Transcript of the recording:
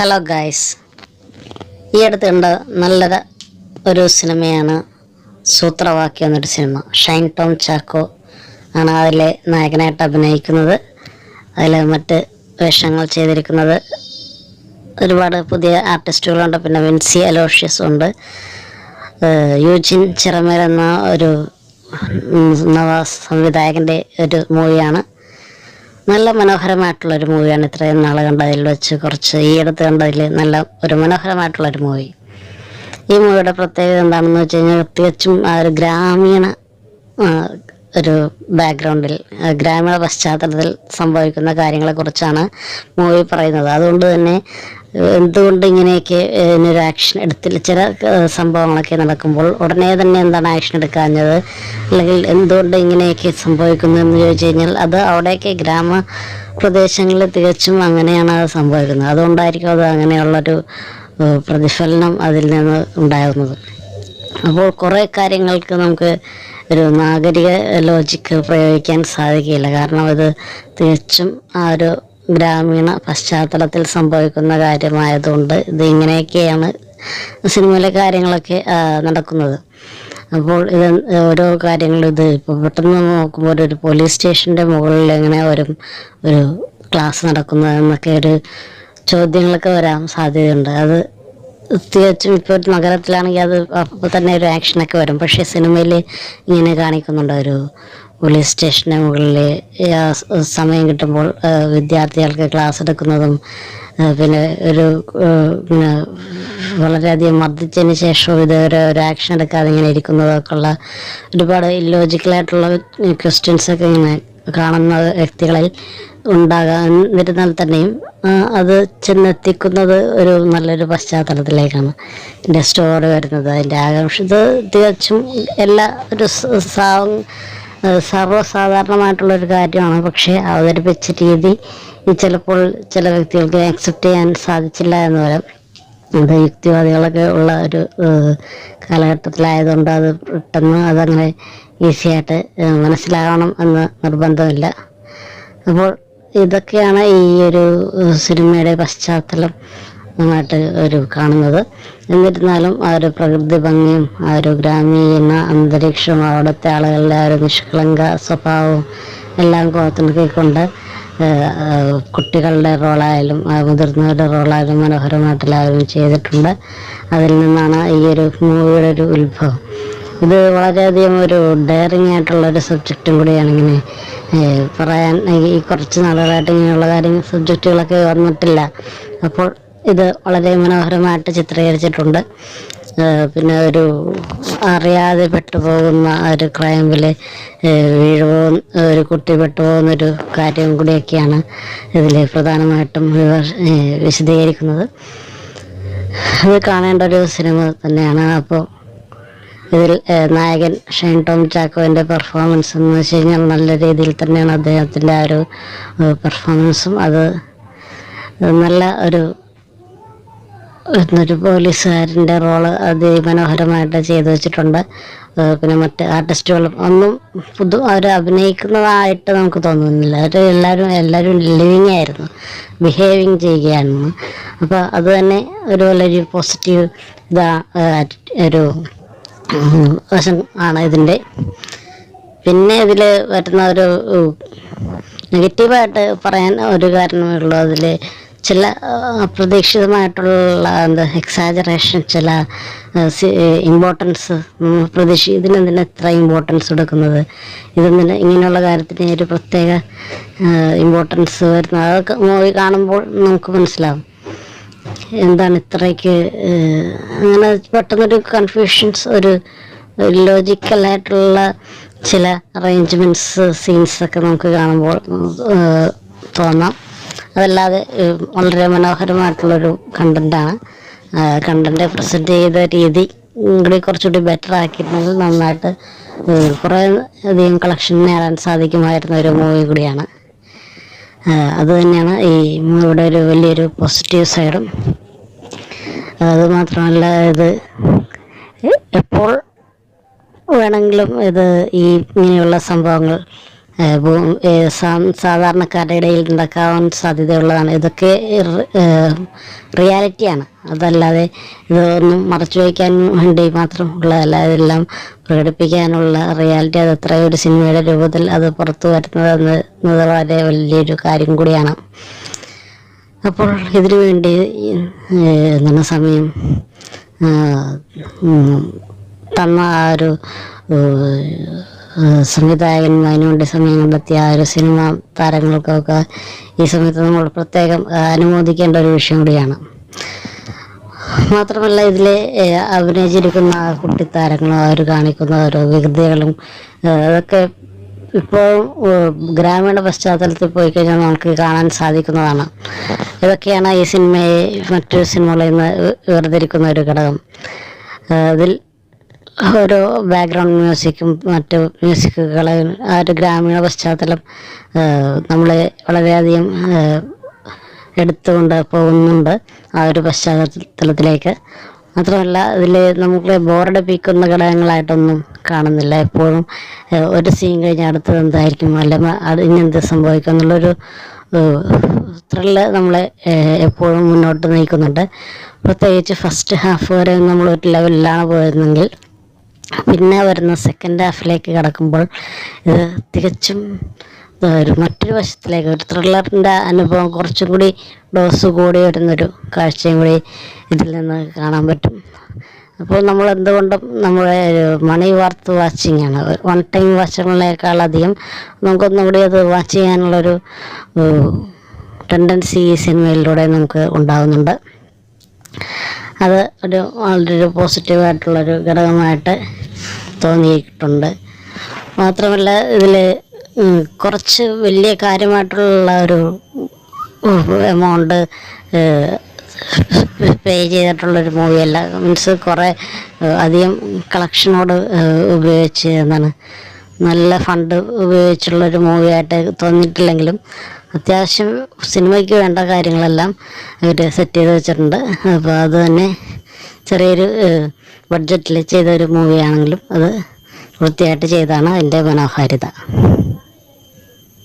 Hello guys, ഈ അടുത്ത് കണ്ട നല്ലൊരു ഒരു സിനിമയാണ് സൂത്രവാക്യം എന്നൊരു സിനിമ. ഷൈൻ ടോം ചാക്കോ ആണ് അതിലെ നായകനായിട്ട് അഭിനയിക്കുന്നത്. അതിൽ മറ്റ് വേഷങ്ങൾ ചെയ്തിരിക്കുന്നത് ഒരുപാട് പുതിയ ആർട്ടിസ്റ്റുകളുണ്ട്. പിന്നെ വിൻസി അലോഷ്യസ് ഉണ്ട്. യൂജിൻ ചിറമേൽ എന്ന ഒരു നവ സംവിധായകൻ്റെ ഒരു മൂവിയാണ്. നല്ല മനോഹരമായിട്ടുള്ളൊരു മൂവിയാണ്. ഇത്രയും നാൾ കണ്ടതിൽ വെച്ച് ഈ അടുത്ത് കണ്ടതിൽ നല്ല ഒരു മനോഹരമായിട്ടുള്ളൊരു മൂവി. ഈ മൂവിയുടെ പ്രത്യേകത എന്താണെന്ന് വെച്ച് കഴിഞ്ഞാൽ തികച്ചും ആ ഒരു ഗ്രാമീണ ഒരു ബാക്ക്ഗ്രൗണ്ടിൽ, ഗ്രാമീണ പശ്ചാത്തലത്തിൽ സംഭവിക്കുന്ന കാര്യങ്ങളെക്കുറിച്ചാണ് മൂവി പറയുന്നത്. അതുകൊണ്ട് തന്നെ എന്തുകൊണ്ട് ഇങ്ങനെയൊക്കെ ഇതിനൊരു ആക്ഷൻ എടുത്തില്ല, ചില സംഭവങ്ങളൊക്കെ നടക്കുമ്പോൾ ഉടനെ തന്നെ എന്താണ് ആക്ഷൻ എടുക്കാഞ്ഞത്, അല്ലെങ്കിൽ എന്തുകൊണ്ട് ഇങ്ങനെയൊക്കെ സംഭവിക്കുന്നു എന്ന് ചോദിച്ചു കഴിഞ്ഞാൽ അത് അവിടെയൊക്കെ ഗ്രാമപ്രദേശങ്ങളിൽ തികച്ചും അങ്ങനെയാണ് അത് സംഭവിക്കുന്നത്. അതുകൊണ്ടായിരിക്കും അത് അങ്ങനെയുള്ളൊരു പ്രതിഫലനം അതിൽ നിന്ന് ഉണ്ടാകുന്നത്. അപ്പോൾ കുറേ കാര്യങ്ങൾക്ക് നമുക്ക് ഒരു നാഗരിക ലോജിക്ക് പ്രയോഗിക്കാൻ സാധിക്കില്ല. കാരണം ഇത് തികച്ചും ആ ഒരു ഗ്രാമീണ പശ്ചാത്തലത്തിൽ സംഭവിക്കുന്ന കാര്യമായതുകൊണ്ട് ഇത് ഇങ്ങനെയൊക്കെയാണ് സിനിമയിലെ കാര്യങ്ങളൊക്കെ നടക്കുന്നത്. അപ്പോൾ ഇത് ഓരോ കാര്യങ്ങളും ഇത് ഇപ്പോൾ പെട്ടെന്ന് നോക്കുമ്പോൾ ഒരു പോലീസ് സ്റ്റേഷൻ്റെ മുകളിൽ എങ്ങനെ ഒരു ക്ലാസ് നടക്കുന്നതെന്നൊക്കെ ഒരു ചോദ്യങ്ങളൊക്കെ വരാൻ സാധ്യതയുണ്ട്. അത് തികച്ചും ഇപ്പോൾ ഒരു നഗരത്തിലാണെങ്കിൽ അത് അപ്പോൾ തന്നെ ഒരു ആക്ഷനൊക്കെ വരും. പക്ഷേ സിനിമയിൽ ഇങ്ങനെ കാണിക്കുന്നുണ്ട്, ഒരു പോലീസ് സ്റ്റേഷൻ്റെ മുകളിൽ സമയം കിട്ടുമ്പോൾ വിദ്യാർത്ഥികൾക്ക് ക്ലാസ് എടുക്കുന്നതും, പിന്നെ പിന്നെ വളരെയധികം മർദ്ദിച്ചതിന് ശേഷവും ഇതുവരെ ഒരു ആക്ഷൻ എടുക്കാതെ ഇങ്ങനെ ഇരിക്കുന്നതൊക്കെ ഉള്ള ഒരുപാട് ഇല്ലോജിക്കലായിട്ടുള്ള ക്വസ്റ്റ്യൻസൊക്കെ ഇങ്ങനെ കാണുന്ന വ്യക്തികളിൽ ഉണ്ടാകാതിരുന്നാൽ തന്നെയും അത് ചെന്നെത്തിക്കുന്നത് ഒരു നല്ലൊരു പശ്ചാത്തലത്തിലേക്കാണ് ഇതിൻ്റെ സ്റ്റോറി വരുന്നത്. അതിൻ്റെ ആകാംക്ഷ ഇത് തികച്ചും എല്ലാ ഒരു സർവ്വസാധാരണമായിട്ടുള്ളൊരു കാര്യമാണ്. പക്ഷേ അവതരിപ്പിച്ച രീതി ചിലപ്പോൾ ചില വ്യക്തികൾക്ക് ആക്സെപ്റ്റ് ചെയ്യാൻ സാധിച്ചില്ല എന്ന് വരാം. അത് യുക്തിവാദികളൊക്കെ ഉള്ള ഒരു കാലഘട്ടത്തിലായതുകൊണ്ട് അത് പെട്ടെന്ന് അതങ്ങനെ ഈസിയായിട്ട് മനസ്സിലാകണം എന്ന് നിർബന്ധമില്ല. അപ്പോൾ ഇതൊക്കെയാണ് ഈ ഒരു സിനിമയുടെ പശ്ചാത്തലം ആയിട്ട് ഒരു കാണുന്നത്. എന്നിരുന്നാലും ആ ഒരു പ്രകൃതി ഭംഗിയും ആ ഒരു ഗ്രാമീണ അന്തരീക്ഷവും അവിടുത്തെ ആളുകളുടെ ആ ഒരു നിഷ്കളങ്ക സ്വഭാവവും എല്ലാം കോർത്തിണക്കിക്കൊണ്ട് കുട്ടികളുടെ റോളായാലും മുതിർന്നവരുടെ റോളായാലും മനോഹരമായിട്ടെല്ലാവരും ചെയ്തിട്ടുണ്ട്. അതിൽ നിന്നാണ് ഈ ഒരു മൂവിയുടെ ഒരു ഉത്ഭവം. ഇത് വളരെയധികം ഒരു ഡെയറിങ് ആയിട്ടുള്ളൊരു സബ്ജക്റ്റും കൂടിയാണ്. ഇങ്ങനെ പറയാൻ ഈ കുറച്ച് നാളുകളായിട്ട് ഇങ്ങനെയുള്ള സബ്ജക്റ്റുകളൊക്കെ വന്നിട്ടില്ല. അപ്പോൾ ഇത് വളരെ മനോഹരമായിട്ട് ചിത്രീകരിച്ചിട്ടുണ്ട്. പിന്നെ ഒരു അറിയാതെ പെട്ടുപോകുന്ന ഒരു ക്രൈമിൽ ഒരു കുട്ടി പെട്ടുപോകുന്നൊരു കാര്യം കൂടിയൊക്കെയാണ് ഇതിൽ പ്രധാനമായിട്ടും വിശദീകരിക്കുന്നത്. അത് കാണേണ്ട ഒരു സിനിമ തന്നെയാണ്. അപ്പോൾ ഇതിൽ നായകൻ ഷൈൻ ടോം ചാക്കോൻ്റെ പെർഫോമൻസ് എന്ന് വെച്ച് കഴിഞ്ഞാൽ നല്ല രീതിയിൽ തന്നെയാണ് അദ്ദേഹത്തിൻ്റെ ആ ഒരു പെർഫോമൻസും. അത് നല്ല ഒരു പോലീസുകാരൻ്റെ റോള് അതിമനോഹരമായിട്ട് ചെയ്തു വെച്ചിട്ടുണ്ട്. പിന്നെ മറ്റ് ആർട്ടിസ്റ്റുകളും ഒന്നും അവർ അഭിനയിക്കുന്നതായിട്ട് നമുക്ക് തോന്നുന്നില്ല. എല്ലാവരും ലിവിങ് ആയിരുന്നു, ബിഹേവിങ് ചെയ്യുകയായിരുന്നു. അപ്പോൾ അത് തന്നെ ഒരു വളരെ പോസിറ്റീവ് ഒരു വശം ആണ് ഇതിൻ്റെ. പിന്നെ ഇതിൽ വരുന്ന ഒരു നെഗറ്റീവായിട്ട് പറയാൻ ഒരു കാരണമേ ഉള്ളൂ. അതിൽ ചില അപ്രതീക്ഷിതമായിട്ടുള്ള എക്സാജറേഷൻ, ചില ഇമ്പോർട്ടൻസ് ഇതിനെന്തിനാ ഇത്ര ഇമ്പോർട്ടൻസ് കൊടുക്കുന്നത്, ഇങ്ങനെയുള്ള കാര്യത്തിന് ഒരു പ്രത്യേക ഇമ്പോർട്ടൻസ് വരുന്നത്, അതൊക്കെ മൂവി കാണുമ്പോൾ നമുക്ക് മനസ്സിലാവും എന്താണ് ഇത്രയ്ക്ക് അങ്ങനെ പെട്ടെന്നൊരു കൺഫ്യൂഷൻസ്, ഒരു ലോജിക്കലായിട്ടുള്ള ചില അറേഞ്ച്മെൻറ്റ്സ് സീൻസൊക്കെ നമുക്ക് കാണുമ്പോൾ തോന്നാം. അതല്ലാതെ വളരെ മനോഹരമായിട്ടുള്ളൊരു കണ്ടൻ്റാണ്. കണ്ടൻ്റ് പ്രസൻറ്റ് ചെയ്ത രീതി കൂടി കുറച്ചുകൂടി ബെറ്റർ ആക്കിയിരുന്നെങ്കിൽ നന്നായിട്ട് കുറേ അധികം കളക്ഷൻ നേടാൻ സാധിക്കുമായിരുന്ന ഒരു മൂവി കൂടിയാണ്. അതുതന്നെയാണ് ഈ മൂവിയുടെ ഒരു വലിയൊരു പോസിറ്റീവ് സൈഡും. അതുമാത്രമല്ല, ഇത് എപ്പോൾ വേണമെങ്കിലും ഇങ്ങനെയുള്ള സംഭവങ്ങൾ സാധാരണക്കാരുടെ ഇടയിൽ ഉണ്ടാക്കാൻ സാധ്യതയുള്ളതാണ്. ഇതൊക്കെ റിയാലിറ്റിയാണ്. അതല്ലാതെ ഇതൊന്നും മറച്ചു വയ്ക്കാൻ വേണ്ടി മാത്രം ഉള്ളതല്ല. ഇതെല്ലാം പ്രകടിപ്പിക്കാനുള്ള റിയാലിറ്റി. അത് എത്ര ഒരു സിനിമയുടെ രൂപത്തിൽ അത് പുറത്തു വരുന്നത് എന്നത് വളരെ വലിയൊരു കാര്യം കൂടിയാണ്. അപ്പോൾ ഇതിനു വേണ്ടി എന്താണ് സമയം തന്ന ആ ഒരു സംവിധായകൻ, അതിനുവേണ്ടി സമയം കണ്ടെത്തിയ ആ ഒരു സിനിമ താരങ്ങൾക്കൊക്കെ ഈ സമയത്ത് നമ്മൾ പ്രത്യേകം അനുമോദിക്കേണ്ട ഒരു വിഷയം കൂടിയാണ്. മാത്രമല്ല ഇതിലെ അഭിനയിച്ചിരിക്കുന്ന കുട്ടിത്താരങ്ങളും അവർ കാണിക്കുന്ന ഓരോ വികൃതികളും അതൊക്കെ ഇപ്പോൾ ഗ്രാമീണ പശ്ചാത്തലത്തിൽ പോയി കഴിഞ്ഞാൽ നമുക്ക് കാണാൻ സാധിക്കുന്നതാണ്. ഇതൊക്കെയാണ് ഈ സിനിമയെ മറ്റൊരു സിനിമകളിൽ നിന്ന് വേർതിരിക്കുന്ന ഒരു ഘടകം. അതിൽ ഓരോ ബാക്ക്ഗ്രൗണ്ട് മ്യൂസിക്കും മറ്റു മ്യൂസിക്കുകളും ആ ഒരു ഗ്രാമീണ പശ്ചാത്തലം നമ്മളെ വളരെയധികം എടുത്തുകൊണ്ട് പോകുന്നുണ്ട് ആ ഒരു പശ്ചാത്തലത്തിലേക്ക്. മാത്രമല്ല ഇതിൽ നമുക്ക് ബോറടിപ്പിക്കുന്ന ഘടകങ്ങളായിട്ടൊന്നും കാണുന്നില്ല. എപ്പോഴും ഒരു സീൻ കഴിഞ്ഞ് അടുത്തത് എന്തായിരിക്കും, അല്ലെങ്കിൽ ഇനിയെന്ത് സംഭവിക്കും എന്നുള്ളൊരു ത്രില്ല് നമ്മളെ എപ്പോഴും മുന്നോട്ട് നയിക്കുന്നുണ്ട്. പ്രത്യേകിച്ച് ഫസ്റ്റ് ഹാഫ് വരെ നമ്മളൊരു ലെവലിലാണ് പോയിരുന്നെങ്കിൽ പിന്നെ വരുന്ന സെക്കൻഡ് ഹാഫിലേക്ക് കടക്കുമ്പോൾ ഇത് തികച്ചും ഒരു മറ്റൊരു വശത്തിലേക്ക്, ഒരു ത്രില്ലറിൻ്റെ അനുഭവം കുറച്ചും കൂടി ഡോസ് കൂടി വരുന്നൊരു കാഴ്ചയും കൂടി ഇതിൽ നിന്ന് കാണാൻ പറ്റും. അപ്പോൾ നമ്മൾ എന്തുകൊണ്ടും നമ്മുടെ മണി വർത്ത് വാച്ചിങ് ആണ്. വൺ ടൈം വാച്ചുകളേക്കാളധികം നമുക്കൊന്നും കൂടി അത് വാച്ച് ചെയ്യാനുള്ളൊരു ടെൻഡൻസി ഈ സിനിമയിലൂടെ നമുക്ക് ഉണ്ടാകുന്നുണ്ട്. അത് വളരെ പോസിറ്റീവായിട്ടുള്ളൊരു ഘടകമായിട്ട് തോന്നിയിട്ടുണ്ട്. മാത്രമല്ല ഇതിൽ കുറച്ച് വലിയ കാര്യമായിട്ടുള്ള ഒരു എമൗണ്ട് പേ ചെയ്തിട്ടുള്ളൊരു മൂവിയല്ല. മീൻസ് കുറേ അധികം കളക്ഷനോട് ഉപയോഗിച്ച് എന്താണ് നല്ല ഫണ്ട് ഉപയോഗിച്ചുള്ളൊരു മൂവിയായിട്ട് തോന്നിയിട്ടില്ലെങ്കിലും അത്യാവശ്യം സിനിമയ്ക്ക് വേണ്ട കാര്യങ്ങളെല്ലാം ഇവർ സെറ്റ് ചെയ്ത് വെച്ചിട്ടുണ്ട്. അപ്പോൾ അത് തന്നെ ചെറിയൊരു ബഡ്ജറ്റിൽ ചെയ്തൊരു മൂവിയാണെങ്കിലും അത് വൃത്തിയായിട്ട് ചെയ്താണ് അതിൻ്റെ മനോഹാരിത.